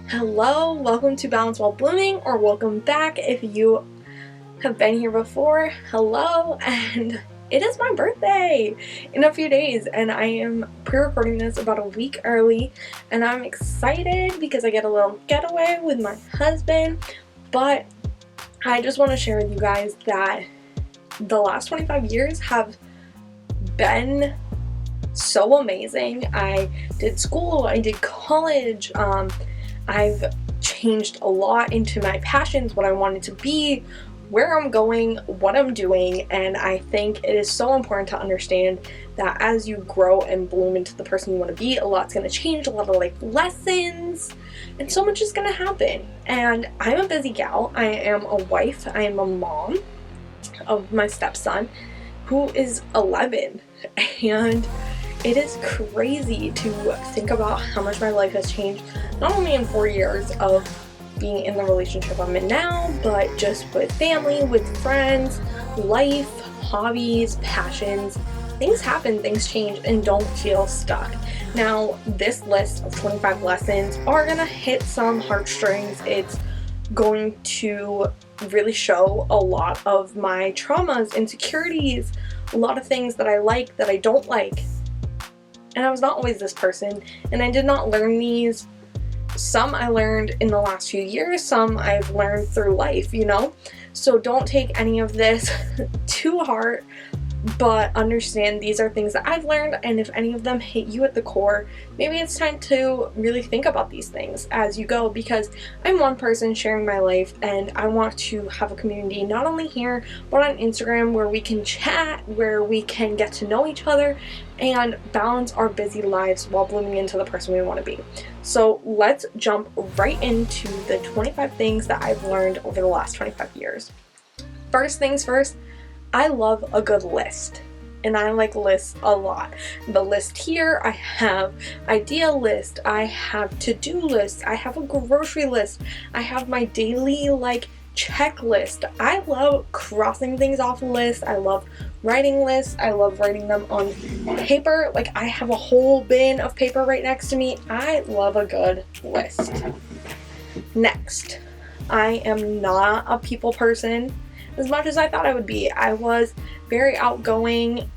Hello, welcome to Balance While Blooming, or welcome back if you have been here before. Hello, and it is my birthday in a few days, and I am pre-recording this about a week early, and I'm excited because I get a little getaway with my husband. But I just want to share with you guys that the last 25 years have been so amazing. I did school, I did college, I've changed a lot into my passions, what I wanted to be, where I'm going, what I'm doing, and I think it is so important to understand that as you grow and bloom into the person you want to be, a lot's going to change, a lot of life lessons, and so much is going to happen. And I'm a busy gal. I am a wife. I am a mom of my stepson, who is 11, and it is crazy to think about how much my life has changed, not only in 4 years of being in the relationship I'm in now, but just with family, with friends, life, hobbies, passions. Things happen, things change, and don't feel stuck. Now, this list of 25 lessons are gonna hit some heartstrings. It's going to really show a lot of my traumas, insecurities, a lot of things that I like, that I don't like. And I was not always this person, and I did not learn these. Some I learned in the last few years, some I've learned through life, So don't take any of this to heart, but understand these are things that I've learned, and if any of them hit you at the core, maybe it's time to really think about these things as you go, because I'm one person sharing my life, and I want to have a community not only here, but on Instagram, where we can chat, where we can get to know each other, and balance our busy lives while blooming into the person we want to be. So let's jump right into the 25 things that I've learned over the last 25 years. First things first, I love a good list, and I like lists a lot. The list here, I have idea list, I have to-do list, I have a grocery list, I have my daily checklist. I love crossing things off a list. I love writing lists. I love writing them on paper. I have a whole bin of paper right next to me. I love a good list. Next, I am not a people person as much as I thought I would be. I was very outgoing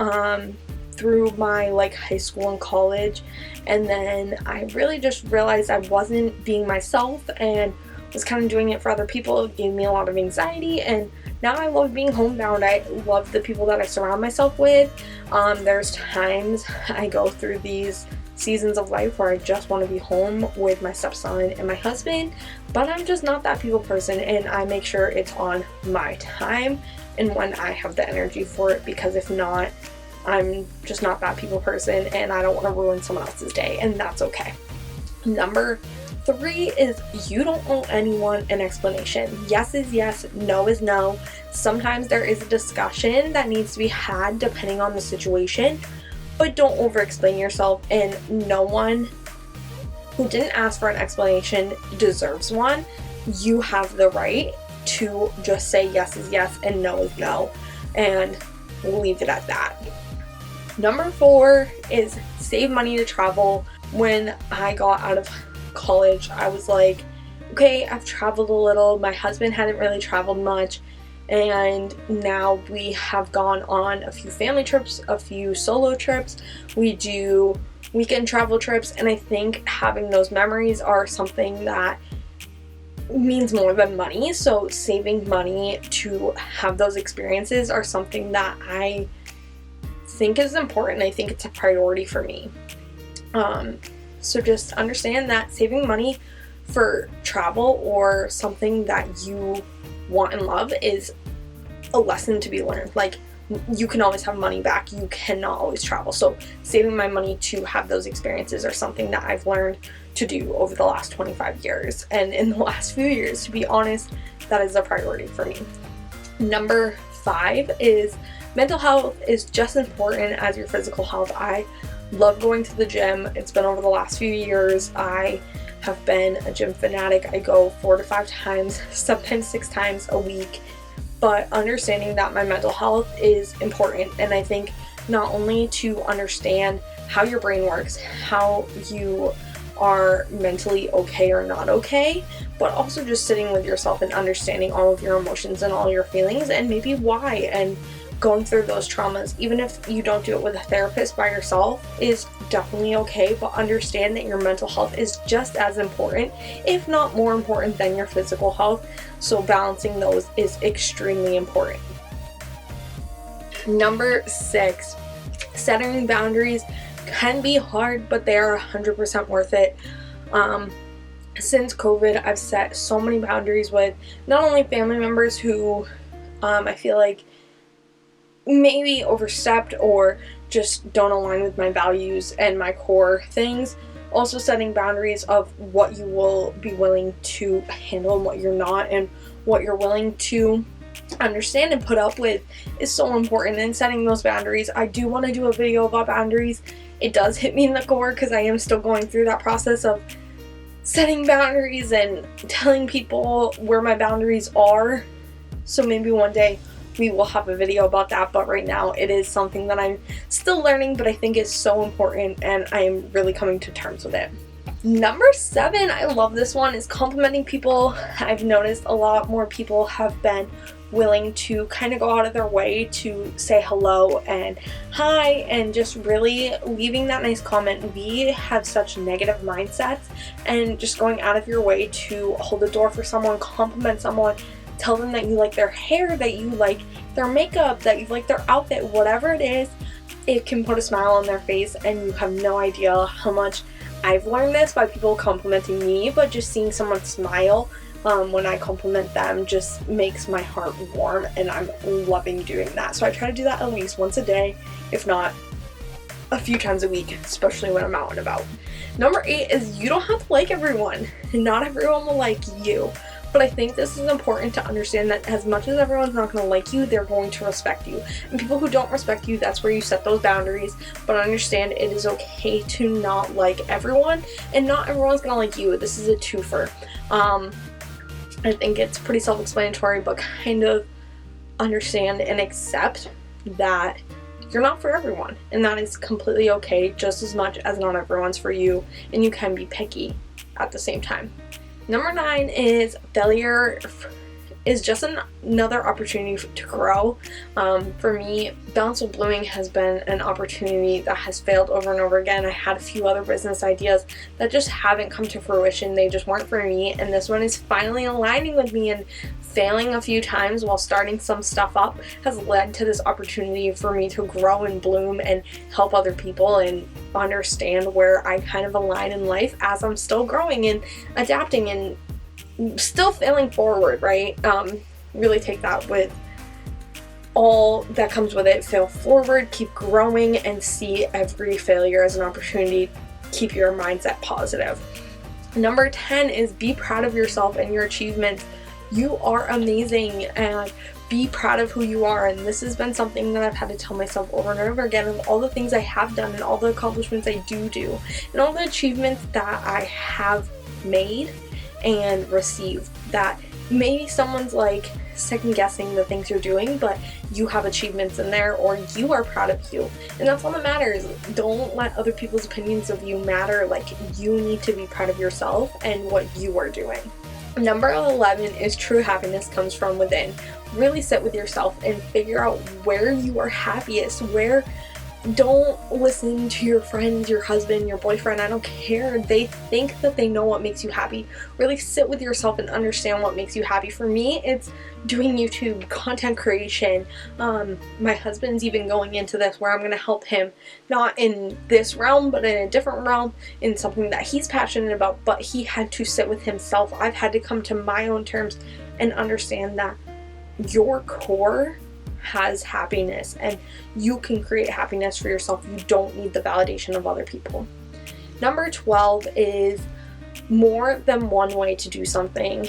through my high school and college, and then I really just realized I wasn't being myself and was kind of doing it for other people. It gave me a lot of anxiety, and now I love being homebound. I love the people that I surround myself with. There's times I go through these seasons of life where I just want to be home with my stepson and my husband, but I'm just not that people person, and I make sure it's on my time and when I have the energy for it, because if not, I'm just not that people person, and I don't want to ruin someone else's day, and that's okay. Number 3 is you don't owe anyone an explanation. Yes is yes, no is no. Sometimes there is a discussion that needs to be had depending on the situation, but don't over-explain yourself, and no one who didn't ask for an explanation deserves one. You have the right to just say yes is yes and no is no, and we'll leave it at that. Number 4 is save money to travel. When I got out of college, I was like, okay, I've traveled a little. My husband hadn't really traveled much, and now we have gone on a few family trips, a few solo trips. We do weekend travel trips, and I think having those memories are something that means more than money. So saving money to have those experiences are something that I think is important. I think it's a priority for me. So just understand that saving money for travel or something that you want and love is a lesson to be learned. You can always have money back. You cannot always travel. So saving my money to have those experiences are something that I've learned to do over the last 25 years. And in the last few years, to be honest, that is a priority for me. Number 5 is mental health is just as important as your physical health. I love going to the gym. It's been over the last few years. I have been a gym fanatic. I go 4 to 5 times, sometimes 6 times a week. But understanding that my mental health is important, and I think not only to understand how your brain works, how you are mentally okay or not okay, but also just sitting with yourself and understanding all of your emotions and all your feelings and maybe why, and going through those traumas, even if you don't do it with a therapist, by yourself, is definitely okay, but understand that your mental health is just as important, if not more important, than your physical health. So balancing those is extremely important. Number 6, setting boundaries can be hard, but they are 100% worth it. Since COVID, I've set so many boundaries with not only family members who I feel like maybe overstepped or just don't align with my values and my core things. Also setting boundaries of what you will be willing to handle and what you're not, and what you're willing to understand and put up with is so important. And setting those boundaries, I do want to do a video about boundaries. It does hit me in the core because I am still going through that process of setting boundaries and telling people where my boundaries are. So maybe one day we will have a video about that, but right now it is something that I'm still learning, but I think is so important and I am really coming to terms with it. Number 7, I love this one, is complimenting people. I've noticed a lot more people have been willing to kind of go out of their way to say hello and hi and just really leaving that nice comment. We have such negative mindsets, and just going out of your way to hold the door for someone, compliment someone, tell them that you like their hair, that you like their makeup, that you like their outfit, whatever it is, it can put a smile on their face, and you have no idea how much I've learned this by people complimenting me, but just seeing someone smile when I compliment them just makes my heart warm, and I'm loving doing that. So I try to do that at least once a day, if not a few times a week, especially when I'm out and about. Number 8 is you don't have to like everyone. Not everyone will like you. But I think this is important to understand that as much as everyone's not going to like you, they're going to respect you. And people who don't respect you, that's where you set those boundaries. But understand it is okay to not like everyone, and not everyone's going to like you. This is a twofer. I think it's pretty self-explanatory, but kind of understand and accept that you're not for everyone. And that is completely okay, just as much as not everyone's for you. And you can be picky at the same time. Number 9 is failure is just another opportunity to grow. For me, Balance While Blooming has been an opportunity that has failed over and over again. I had a few other business ideas that just haven't come to fruition. They just weren't for me, and this one is finally aligning with me, and failing a few times while starting some stuff up has led to this opportunity for me to grow and bloom and help other people and understand where I kind of align in life as I'm still growing and adapting and still failing forward, right? Really take that with all that comes with it. Fail forward, keep growing, and see every failure as an opportunity. Keep your mindset positive. Number 10 is be proud of yourself and your achievements. You are amazing, and be proud of who you are. And this has been something that I've had to tell myself over and over again, of all the things I have done and all the accomplishments I do and all the achievements that I have made and received, that maybe someone's like second guessing the things you're doing, but you have achievements in there, or you are proud of you, and that's all that matters. Don't let other people's opinions of you matter. Like, you need to be proud of yourself and what you are doing. Number 11 is true happiness comes from within. Really sit with yourself and figure out where you are happiest. Don't listen to your friends, your husband, your boyfriend, I don't care. They think that they know what makes you happy. Really sit with yourself and understand what makes you happy. For me, it's doing YouTube, content creation. My husband's even going into this where I'm going to help him, not in this realm, but in a different realm, in something that he's passionate about, but he had to sit with himself. I've had to come to my own terms and understand that your core has happiness, and you can create happiness for yourself. You don't need the validation of other people. Number 12 is more than one way to do something.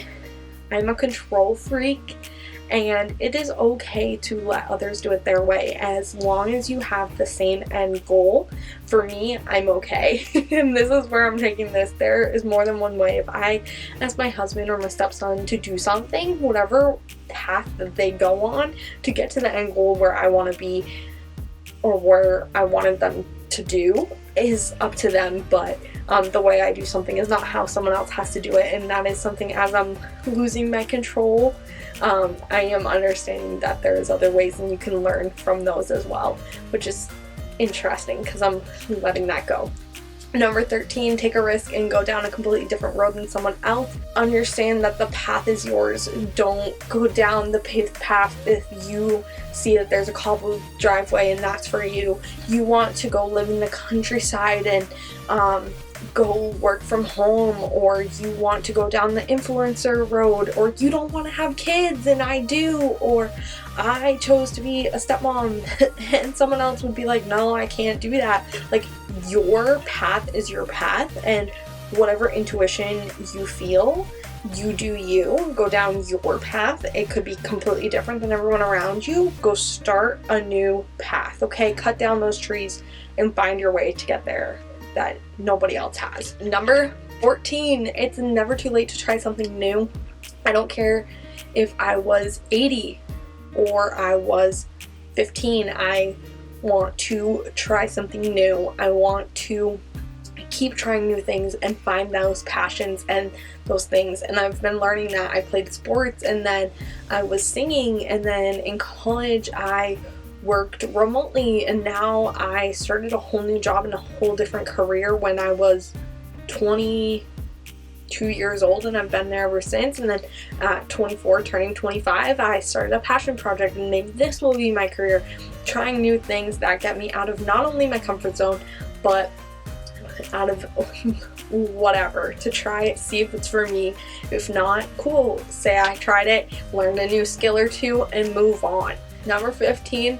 I'm a control freak, and it is okay to let others do it their way as long as you have the same end goal. For me, I'm okay. And this is where I'm taking this. There is more than one way. If I ask my husband or my stepson to do something, whatever path that they go on to get to the end goal where I want to be, or where I wanted them to do is up to them, but the way I do something is not how someone else has to do it, and that is something, as I'm losing my control, I am understanding that there's other ways and you can learn from those as well, which is interesting because I'm letting that go. Number 13, take a risk and go down a completely different road than someone else. Understand that the path is yours. Don't go down the paved path if you see that there's a cobbled driveway and that's for you. You want to go live in the countryside and go work from home, or you want to go down the influencer road, or you don't want to have kids and I do, or I chose to be a stepmom and someone else would be like, no, I can't do that. Like, your path is your path, and whatever intuition you feel, you do you. Go down your path. It could be completely different than everyone around you. Go start a new path, okay? Cut down those trees and find your way to get there that nobody else has. Number 14, it's never too late to try something new. I don't care if I was 80 or I was 15. I want to try something new. I want to keep trying new things and find those passions and those things. And I've been learning that. I played sports, and then I was singing, and then in college I worked remotely, and now I started a whole new job and a whole different career when I was 22 years old, and I've been there ever since. And then at 24, turning 25, I started a passion project, and maybe this will be my career, trying new things that get me out of not only my comfort zone, but out of whatever, to try it, see if it's for me. If not, cool, say I tried it, learned a new skill or two, and move on. Number 15,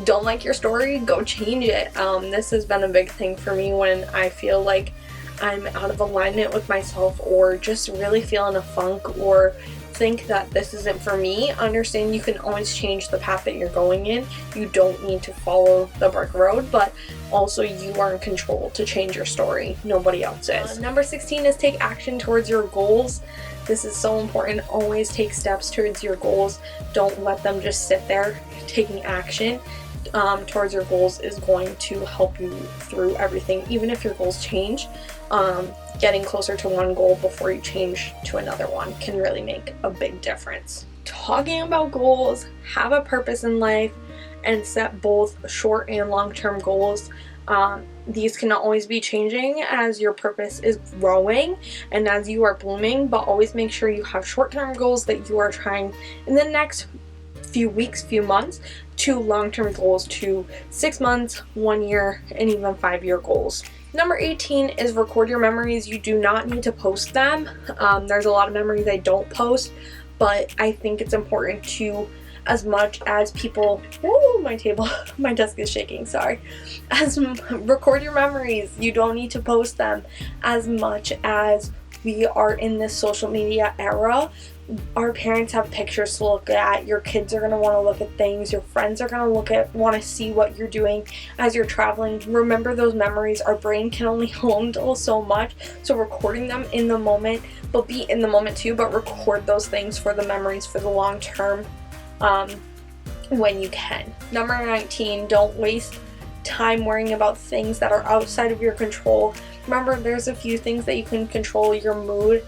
don't like your story, go change it. This has been a big thing for me when I feel like I'm out of alignment with myself, or just really feel in a funk, or think that this isn't for me. Understand you can always change the path that you're going in. You don't need to follow the brick road, but also you are in control to change your story. Nobody else is. Number 16 is take action towards your goals. This is so important. Always take steps towards your goals. Don't let them just sit there. Taking action towards your goals is going to help you through everything. Even if your goals change, getting closer to one goal before you change to another one can really make a big difference. Talking about goals, have a purpose in life and set both short and long-term goals. These can always be changing as your purpose is growing and as you are blooming, but always make sure you have short-term goals that you are trying in the next few weeks, few months, to long-term goals, to 6 months, 1 year, and even 5-year goals. Number 18 is record your memories. You do not need to post them. There's a lot of memories I don't post, but I think it's important to, as much as people, my desk is shaking, sorry. Record your memories. You don't need to post them. As much as we are in this social media era, our parents have pictures to look at, your kids are going to want to look at things, your friends are going to want to see what you're doing as you're traveling. Remember those memories. Our brain can only handle so much, so recording them in the moment, but be in the moment too, but record those things for the memories for the long term when you can. Number 19, don't waste time worrying about things that are outside of your control. Remember, there's a few things that you can control: your mood,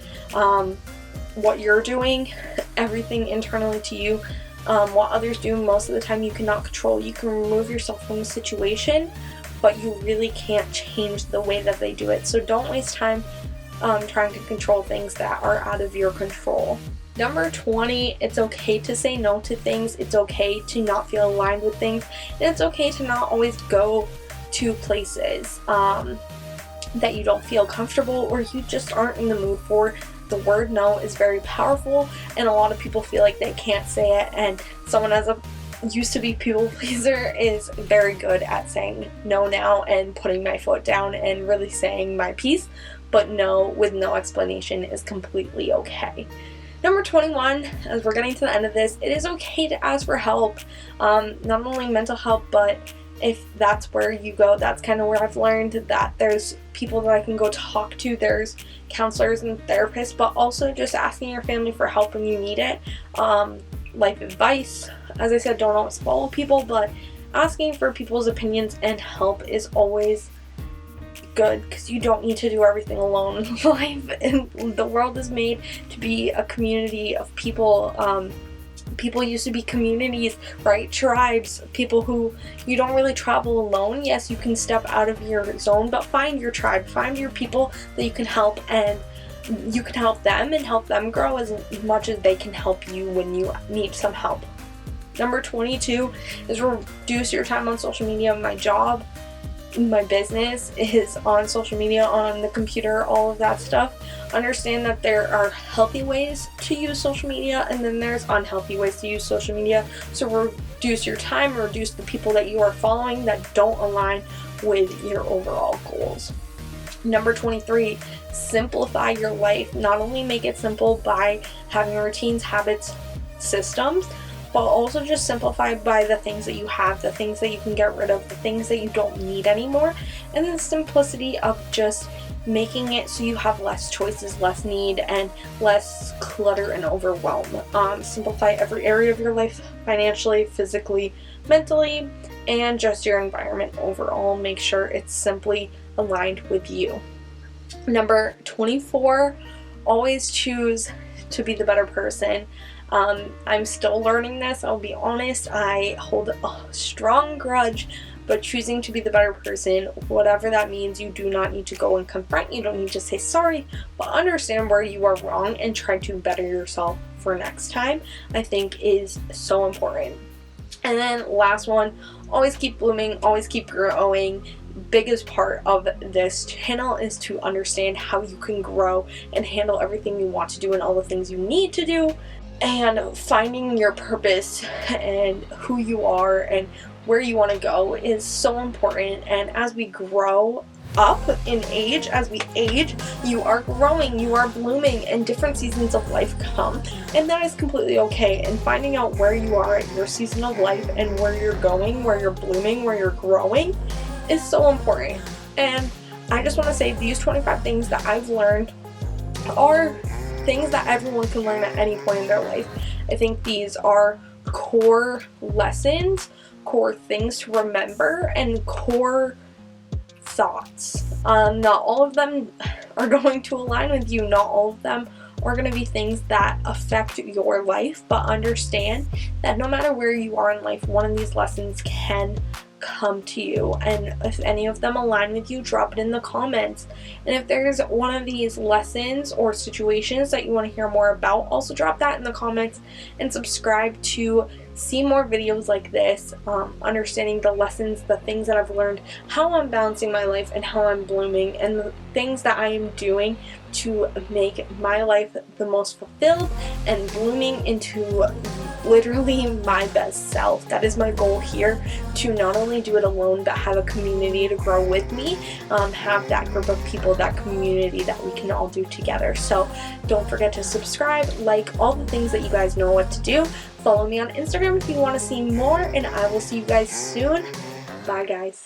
what you're doing, everything internally to you. What others do, most of the time you cannot control. You can remove yourself from the situation, but you really can't change the way that they do it. So don't waste time trying to control things that are out of your control. Number 20, it's okay to say no to things. It's okay to not feel aligned with things. And it's okay to not always go to places that you don't feel comfortable or you just aren't in the mood for. The word no is very powerful, and a lot of people feel like they can't say it, and someone as a used to be people pleaser is very good at saying no now and putting my foot down and really saying my piece, but no with no explanation is completely okay. Number 21, as we're getting to the end of this, it is okay to ask for help, not only mental help, but if that's where you go, that's kind of where I've learned that there's people that I can go talk to, there's counselors and therapists, but also just asking your family for help when you need it. Life advice, as I said, don't always follow people, but asking for people's opinions and help is always good, because you don't need to do everything alone in life, and the world is made to be a community of people. People used to be communities, right? Tribes, people who you don't really travel alone. Yes, you can step out of your zone, but find your tribe, find your people that you can help, and you can help them and help them grow as much as they can help you when you need some help. Number 22 is reduce your time on social media. My job, my business is on social media, on the computer, all of that stuff. Understand that there are healthy ways to use social media, and then there's unhealthy ways to use social media. So reduce your time, reduce the people that you are following that don't align with your overall goals. Number 23, simplify your life. Not only make it simple by having routines, habits, systems, but also just simplify by the things that you have, the things that you can get rid of, the things that you don't need anymore, and the simplicity of just making it so you have less choices, less need, and less clutter and overwhelm. Simplify every area of your life, financially, physically, mentally, and just your environment overall. Make sure it's simply aligned with you. Number 24, always choose to be the better person. I'm still learning this, I'll be honest. I hold a strong grudge, but choosing to be the better person, whatever that means, you do not need to go and confront, you don't need to say sorry, but understand where you are wrong and try to better yourself for next time, I think is so important. And then last one, always keep blooming, always keep growing. Biggest part of this channel is to understand how you can grow and handle everything you want to do and all the things you need to do, and finding your purpose and who you are and where you want to go is so important. And as we grow up in age, as we age, you are growing, you are blooming, and different seasons of life come, and that is completely okay. And finding out where you are at your season of life and where you're going, where you're blooming, where you're growing is so important. And I just want to say these 25 things that I've learned are things that everyone can learn at any point in their life. I think these are core lessons, core things to remember, and core thoughts. Not all of them are going to align with you. Not all of them are going to be things that affect your life, but understand that no matter where you are in life, one of these lessons can come to you. And if any of them align with you, drop it in the comments. And if there's one of these lessons or situations that you want to hear more about, also drop that in the comments, and subscribe to see more videos like this, understanding the lessons, the things that I've learned, how I'm balancing my life and how I'm blooming, and the things that I am doing to make my life the most fulfilled and blooming into literally my best self. That is my goal here, to not only do it alone but have a community to grow with me, have that group of people, that community that we can all do together. So don't forget to subscribe, like, all the things that you guys know what to do. Follow me on Instagram if you want to see more, and I will see you guys soon. Bye guys.